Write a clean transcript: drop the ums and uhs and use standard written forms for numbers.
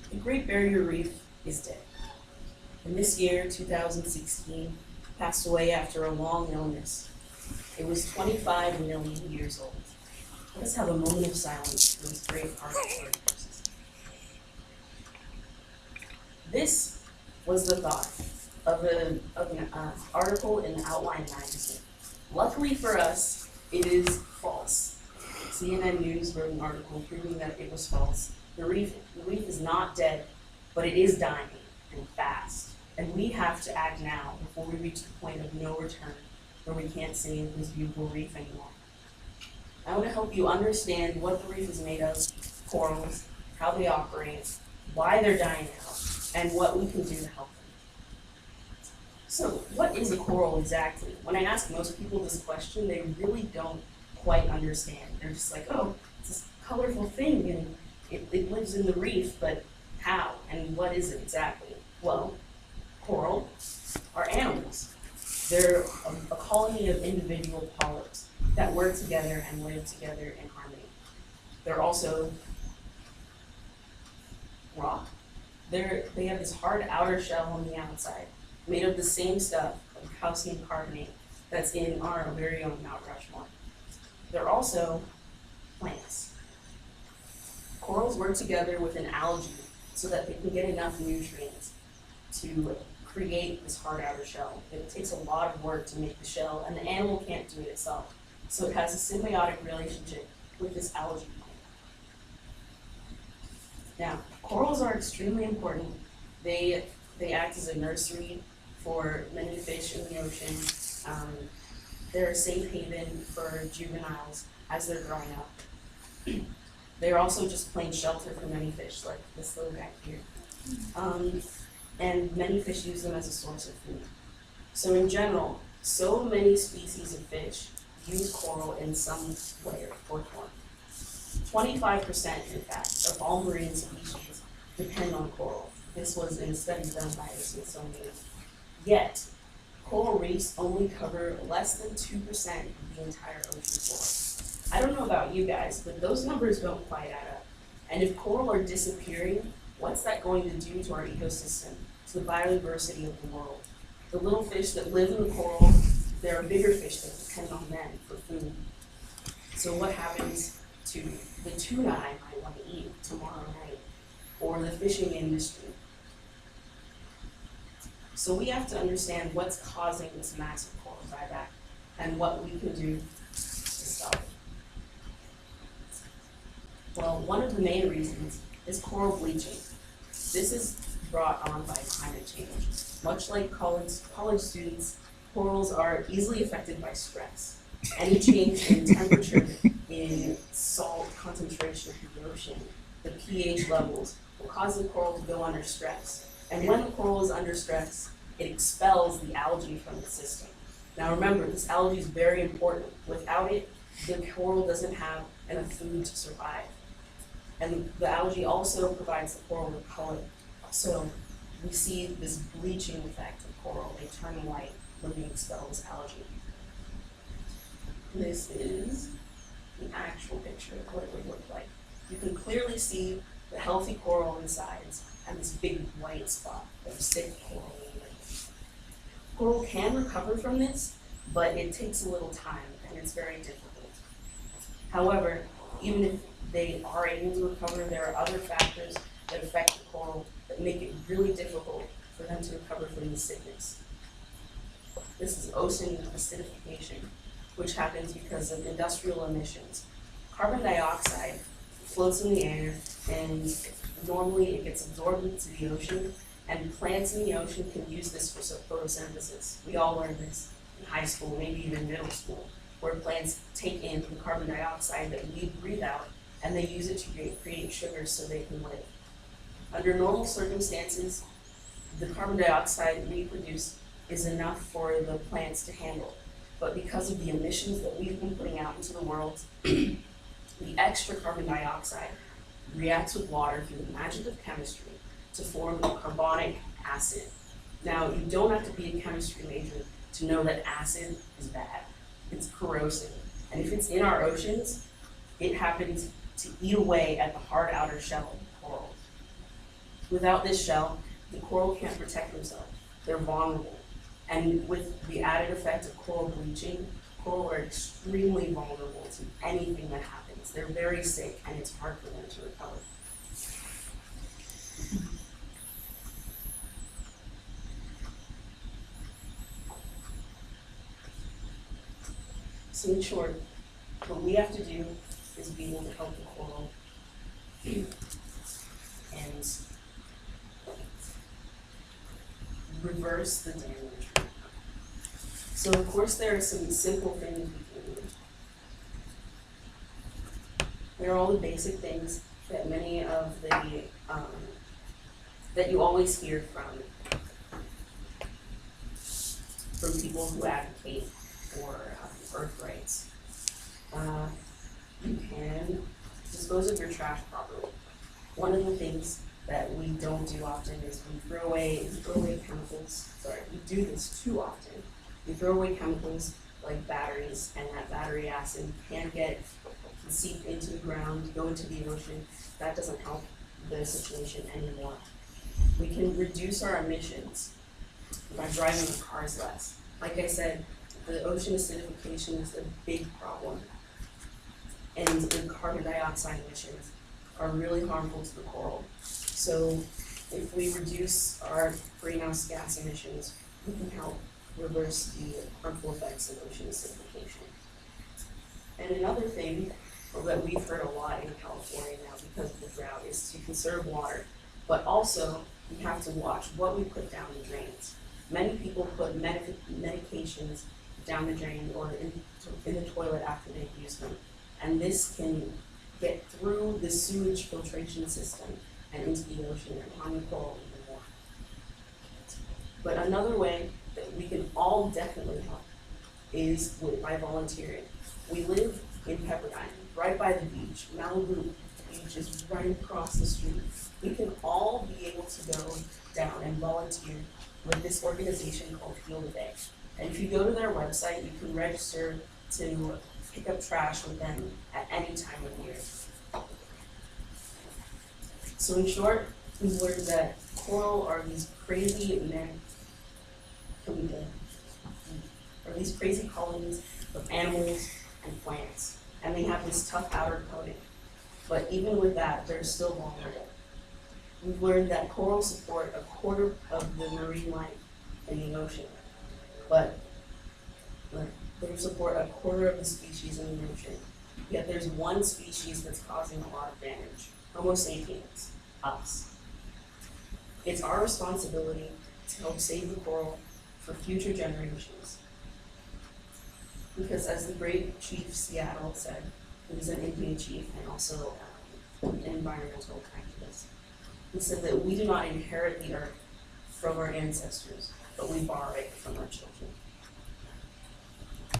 The Great Barrier Reef is dead. And this year, 2016, passed away after a long illness. It was 25 million years old. Let us have a moment of silence for these great architectural forces. This was the thought of an article in the Outline magazine. Luckily for us, it is false. CNN News wrote an article proving that it was false. The reef is not dead, but it is dying, and fast. And we have to act now before we reach the point of no return, where we can't save this beautiful reef anymore. I want to help you understand what the reef is made of, corals, how they operate, why they're dying out, and what we can do to help them. So, what is a coral exactly? When I ask most people this question, they really don't quite understand. They're just like, oh, it's this colorful thing, and it lives in the reef, but how and what is it exactly? Well, coral are animals. They're a colony of individual polyps that work together and live together in harmony. They're also rock. They have this hard outer shell on the outside, made of the same stuff, like calcium carbonate, that's in our very own Mount Rushmore. They're also plants. Corals work together with an algae so that they can get enough nutrients to create this hard outer shell. It takes a lot of work to make the shell, and the animal can't do it itself. So it has a symbiotic relationship with this algae plant. Now, corals are extremely important. They act as a nursery for many fish in the ocean. They're a safe haven for juveniles as they're growing up. They're also just plain shelter for many fish, like this little guy here. And many fish use them as a source of food. So in general, so many species of fish use coral in some way or form. 25%, in fact, of all marine species depend on coral. This was in a study done by the Smithsonian. Yet, coral reefs only cover less than 2% of the entire ocean floor. I don't know about you guys, but those numbers don't quite add up. And if coral are disappearing, what's that going to do to our ecosystem, to the biodiversity of the world? The little fish that live in the coral, there are bigger fish that depend on them for food. So what happens to the tuna I might want to eat tomorrow night, or the fishing industry? So we have to understand what's causing this massive coral dieback and what we can do to stop it. Well, one of the main reasons is coral bleaching. This is brought on by climate change. Much like college students, corals are easily affected by stress. Any change in temperature, in salt concentration in the ocean, the pH levels, will cause the coral to go under stress. And when the coral is under stress, it expels the algae from the system. Now remember, this algae is very important. Without it, the coral doesn't have enough food to survive. And the algae also provides the coral with color. So we see this bleaching effect of coral. They turn white when we expel this algae. This is the actual picture of what it would look like. You can clearly see the healthy coral on the sides and this big white spot of sick coral. Coral can recover from this, but it takes a little time and it's very difficult. However, even if they are able to recover, there are other factors that affect the coral that make it really difficult for them to recover from the sickness. This is ocean acidification, which happens because of industrial emissions. Carbon dioxide floats in the air, and normally it gets absorbed into the ocean, and plants in the ocean can use this for photosynthesis. We all learned this in high school, maybe even middle school, where plants take in the carbon dioxide that we breathe out, and they use it to create sugars so they can live. Under normal circumstances, the carbon dioxide we produce is enough for the plants to handle. But because of the emissions that we've been putting out into the world, the extra carbon dioxide reacts with water through the magic of chemistry to form carbonic acid. Now, you don't have to be a chemistry major to know that acid is bad. It's corrosive. And if it's in our oceans, it happens to eat away at the hard outer shell of the coral. Without this shell, the coral can't protect themselves. They're vulnerable. And with the added effect of coral bleaching, coral are extremely vulnerable to anything that happens. They're very sick, and it's hard for them to recover. So in short, what we have to do is be able to help the coral and reverse the damage. So of course there are some simple things we can do. There are all the basic things that many of the, that you always hear from people who advocate for earth rights. You can dispose of your trash properly. One of the things that we don't do often is we throw away chemicals. Sorry, we do this too often. We throw away chemicals like batteries, and that battery acid can seep into the ground, go into the ocean. That doesn't help the situation anymore. We can reduce our emissions by driving our cars less. Like I said, the ocean acidification is a big problem, and the carbon dioxide emissions are really harmful to the coral. So if we reduce our greenhouse gas emissions, we can help reverse the harmful effects of ocean acidification. And another thing that we've heard a lot in California now because of the drought is to conserve water, but also we have to watch what we put down the drains. Many people put medications down the drain or in the toilet after they've used them, and this can get through the sewage filtration system and into the ocean and harm the coral even more. But another way that we can all definitely help is by volunteering. We live in Pepperdine, right by the beach. Malibu Beach is right across the street. We can all be able to go down and volunteer with this organization called Field a Day. And if you go to their website, you can register to pick up trash with them at any time of year. So in short, we've learned that coral are these crazy colonies of animals and plants, and they have this tough outer coating. But even with that, they're still vulnerable. We've learned that coral support a quarter of the marine life in the ocean, but they support a quarter of the species in the ocean. Yet there's one species that's causing a lot of damage: Homo sapiens, us. It's our responsibility to help save the coral for future generations. Because as the great Chief Seattle said, he was an Indian chief and also an environmental activist, he said that we do not inherit the earth from our ancestors, but we borrow it from our children.